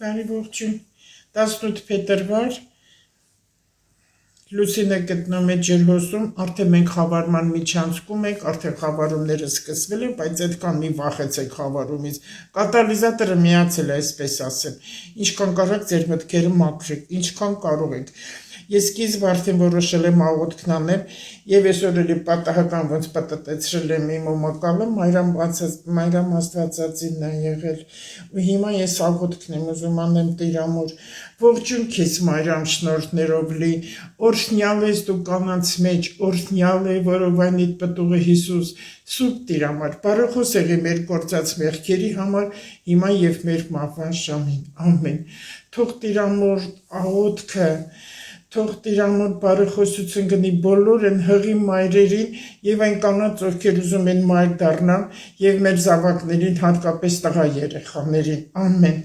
Բարի ողջույն, 18 փետրվար, Լուսինը գտնում է ջրհոսում, արդեն մենք խավարման միջանցքում ենք, արդեն խավարումները սկսվել են, բայց այդքան մի վախեցեք խավարումից, կատալիզատորը միացել է, այսպես ասեմ, ինչքան կարող ձեր մտքերը մաքրեք, ինչքան կարող եք, ես սկիզբ արդեն որոշել եմ աղոթքն անեմ և այսօր էլի պատահական ոնց պատտեցրել եմ իմ մոմակալը, Մարիամ Աստվածածինն է եղել ու հիմա ես աղոթքն եմ ուզում անեմ Տիրամոր, ողջույն քեզ Մարիամ շնորհներով լի, օրհնյալ ես դու կանանց մեջ, օրհնյալ է որովայնիդ պտուղը Հիսուս, Սուրբ Տիրամար, բարեխոս եղի մեր գործած մեղքերի համար, հիմա և մեր մահվան ժամին, ամեն, թող Տիրամոր աղոթքը, թող Տիրամոր բարեխոսություն գնի բոլոր են հղի մայրերին և այն կանանց, ովքեր ուզում են մայր դառնալ և մեր զավակներին, հատկապես տղա երեխաներին, ամեն։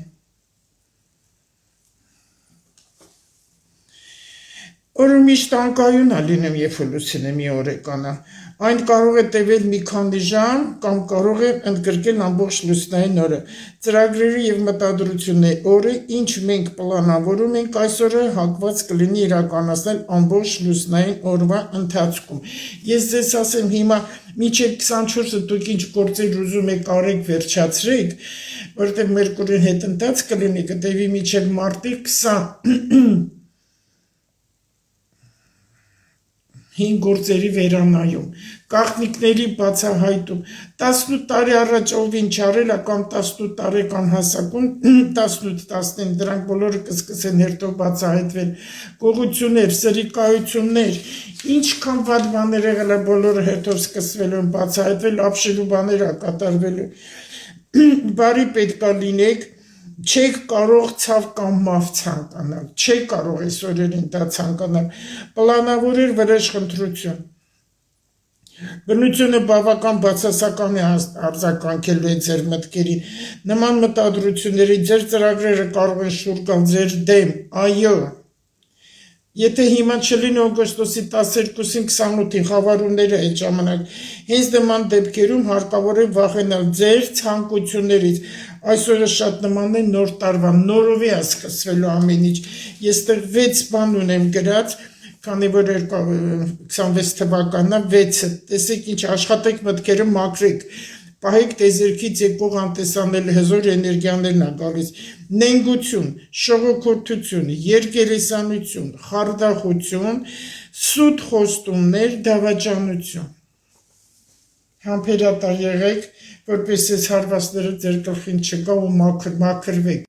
Օրը միշտ անկայուն է լինում, երբ Լուսինը մի օր է կանա, այն կարող է տևել մի քանի ժամ կամ կարող է ընդգրկել ամբողջ լուսնային օրը, ծրագրերի և մտադրությունների օրը, ինչ մենք պլանավորում ենք այսօրը հակված կլինի իրականացնել ամբողջ լուսնային օրվա ընթացքում։ Ես ձեզ ասեմ հիմա մինչև 24-ը դուք ինչ գործեր ուզում եք արեք վերջացրեք, որտեղ Մերկուրին հետընթաց կլինի, կտևի մինչև մարտի 20 հին գործերի վերանայում, գաղտնիքների բացահայտում, 18 տարի առաջ ով ինչ արել է կամ 18 տարեկան հասակում, 18-19 դրանք բոլորը կսկսեն հերթով բացահայտվել, գողություններ, սրիկայություններ, ինչքան վատ բաներ եղել է բոլորը հերթով սկսվելու են բացահայտվել, ապշելու բաներ է կատարվելու, բարի պետք է լինեք, չեք կարող ցավ կամ մավ ցանկանալ, չեք կարող այս օրերին դա ցանկանալ, պլանավորեր վրեժխնդրություն, բնությունը բավական բացասական է արձագանքելու է ձեր մտքերին, նման մտադրությունների ձեր ծրագրերը կարող են շուռ գալ ձեր դեմ, այո, եթե հիմա չլինի օգոստոսի 12-ին 28-ին խավարումները այդ ժամանակ, հենց նման դեպքերում հարկավոր է վախենալ ձեր ցանկություններից, այսօրը շատ նման է նոր տարվա, նորովի է սկսվելու ամեն ինչ, ես տեղ 6 բան ունեմ գրած, քանի որ 26 թվականն է 6-ը, տեսեք ինչ աշխատեք մտքերը մաքրեք, պահեք տեզերքից եկող անտեսանելի հզոր էներգիաներն է գալիս, նենգություն, շողոքորթություն, երգերեսանություն, խարդախություն, սուտ խոստումներ, դավաճանություն, համբերատար եղեք, որպես ես հարվածները ձեր գլխին չգա ու մաքրվեք,